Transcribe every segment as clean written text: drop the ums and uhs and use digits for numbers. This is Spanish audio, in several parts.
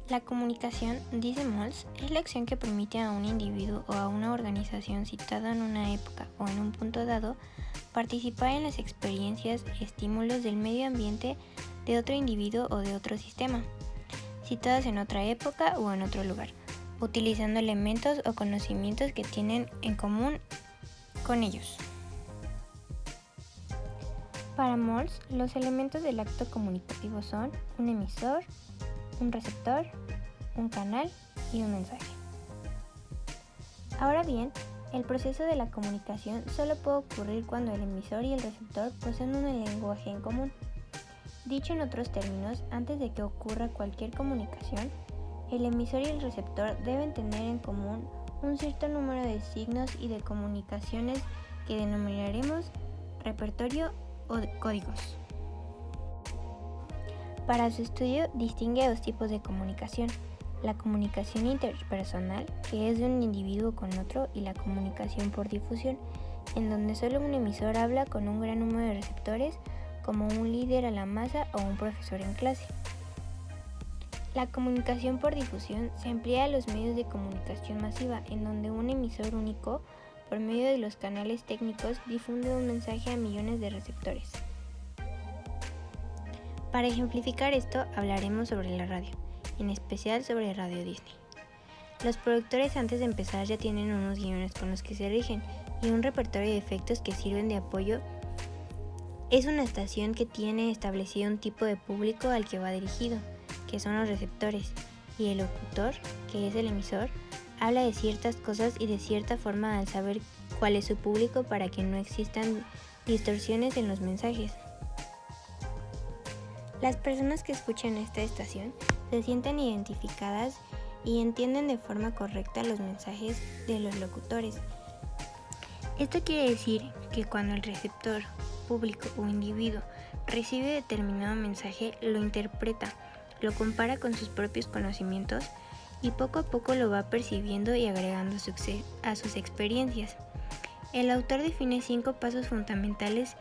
La comunicación, dice Molls, es la acción que permite a un individuo o a una organización situada en una época o en un punto dado participar en las experiencias y estímulos del medio ambiente de otro individuo o de otro sistema, situados en otra época o en otro lugar, utilizando elementos o conocimientos que tienen en común con ellos. Para Molls, los elementos del acto comunicativo son un emisor, un receptor, un canal y un mensaje. Ahora bien, el proceso de la comunicación solo puede ocurrir cuando el emisor y el receptor poseen un lenguaje en común. Dicho en otros términos, antes de que ocurra cualquier comunicación, el emisor y el receptor deben tener en común un cierto número de signos y de comunicaciones que denominaremos repertorio o códigos. Para su estudio distingue dos tipos de comunicación: la comunicación interpersonal, que es de un individuo con otro, y la comunicación por difusión, en donde solo un emisor habla con un gran número de receptores, como un líder a la masa o un profesor en clase. La comunicación por difusión se emplea a los medios de comunicación masiva, en donde un emisor único, por medio de los canales técnicos, difunde un mensaje a millones de receptores. Para ejemplificar esto, hablaremos sobre la radio, en especial sobre Radio Disney. Los productores antes de empezar ya tienen unos guiones con los que se rigen y un repertorio de efectos que sirven de apoyo. Es una estación que tiene establecido un tipo de público al que va dirigido, que son los receptores, y el locutor, que es el emisor, habla de ciertas cosas y de cierta forma al saber cuál es su público para que no existan distorsiones en los mensajes. Las personas que escuchan esta estación se sienten identificadas y entienden de forma correcta los mensajes de los locutores. Esto quiere decir que cuando el receptor, público o individuo recibe determinado mensaje, lo interpreta, lo compara con sus propios conocimientos y poco a poco lo va percibiendo y agregando a sus experiencias. El autor define 5 pasos fundamentales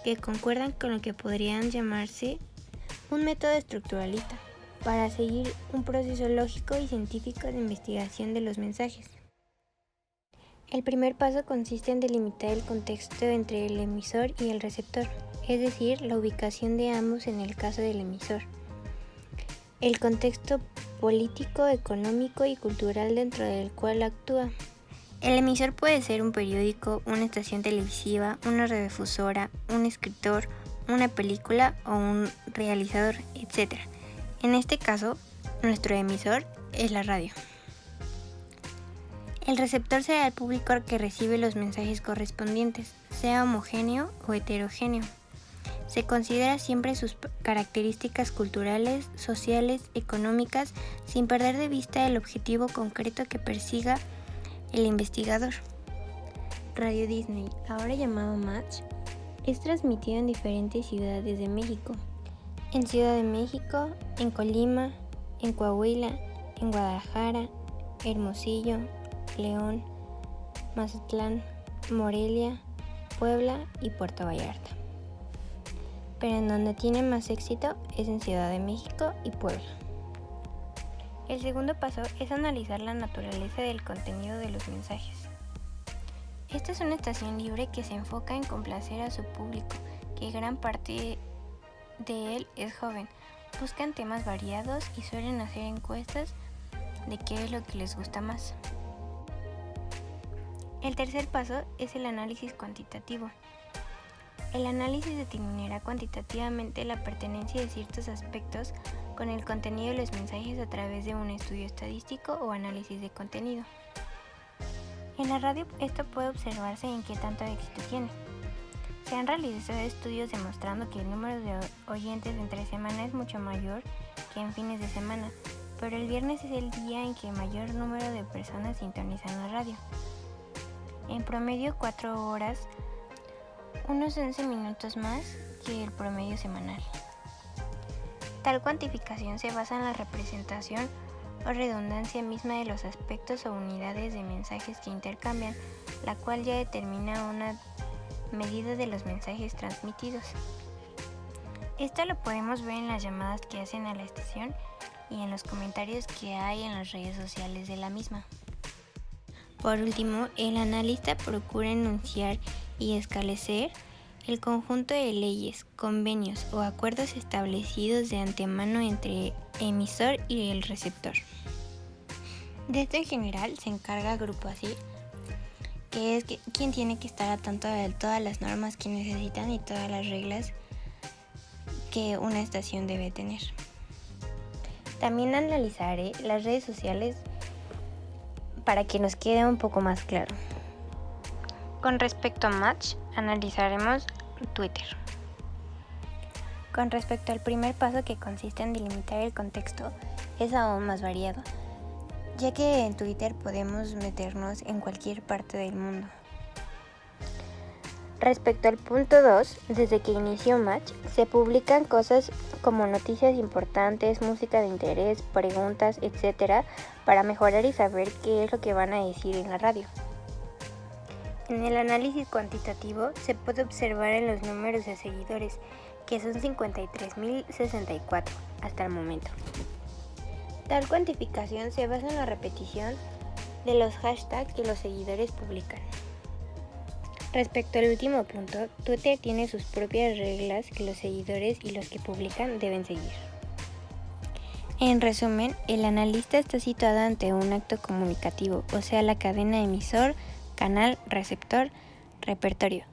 que concuerdan con lo que podrían llamarse un método estructuralista para seguir un proceso lógico y científico de investigación de los mensajes. El primer paso consiste en delimitar el contexto entre el emisor y el receptor, es decir, la ubicación de ambos en el caso del emisor. El contexto político, económico y cultural dentro del cual actúa. El emisor puede ser un periódico, una estación televisiva, una radiodifusora, un escritor, una película o un realizador, etc. En este caso, nuestro emisor es la radio. El receptor será el público que recibe los mensajes correspondientes, sea homogéneo o heterogéneo. Se considera siempre sus características culturales, sociales, económicas, sin perder de vista el objetivo concreto que persiga el investigador. Radio Disney, ahora llamado Match, es transmitido en diferentes ciudades de México. En Ciudad de México, en Colima, en Coahuila, en Guadalajara, Hermosillo, León, Mazatlán, Morelia, Puebla y Puerto Vallarta. Pero en donde tiene más éxito es en Ciudad de México y Puebla. El segundo paso es analizar la naturaleza del contenido de los mensajes. Esta es una estación libre que se enfoca en complacer a su público, que gran parte de él es joven. Buscan temas variados y suelen hacer encuestas de qué es lo que les gusta más. El tercer paso es el análisis cuantitativo. El análisis determinará cuantitativamente la pertenencia de ciertos aspectos con el contenido de los mensajes a través de un estudio estadístico o análisis de contenido. En la radio esto puede observarse en qué tanto éxito tiene. Se han realizado estudios demostrando que el número de oyentes entre semana es mucho mayor que en fines de semana, pero el viernes es el día en que mayor número de personas sintonizan la radio. En promedio 4 horas, unos 11 minutos más que el promedio semanal. Tal cuantificación se basa en la representación o redundancia misma de los aspectos o unidades de mensajes que intercambian, la cual ya determina una medida de los mensajes transmitidos. Esto lo podemos ver en las llamadas que hacen a la estación y en los comentarios que hay en las redes sociales de la misma. Por último, el analista procura enunciar y esclarecer el conjunto de leyes, convenios o acuerdos establecidos de antemano entre emisor y el receptor. De esto en general se encarga Grupo ASIR, que es quien tiene que estar al tanto de todas las normas que necesitan y todas las reglas que una estación debe tener. También analizaré las redes sociales para que nos quede un poco más claro. Con respecto a Match, analizaremos Twitter. Con respecto al primer paso, que consiste en delimitar el contexto, es aún más variado, ya que en Twitter podemos meternos en cualquier parte del mundo. Respecto al punto 2, desde que inició Match, se publican cosas como noticias importantes, música de interés, preguntas, etc., para mejorar y saber qué es lo que van a decir en la radio. En el análisis cuantitativo se puede observar en los números de seguidores, que son 53.064 hasta el momento. Tal cuantificación se basa en la repetición de los hashtags que los seguidores publican. Respecto al último punto, Twitter tiene sus propias reglas que los seguidores y los que publican deben seguir. En resumen, el analista está situado ante un acto comunicativo, o sea, la cadena emisor, canal, receptor, repertorio,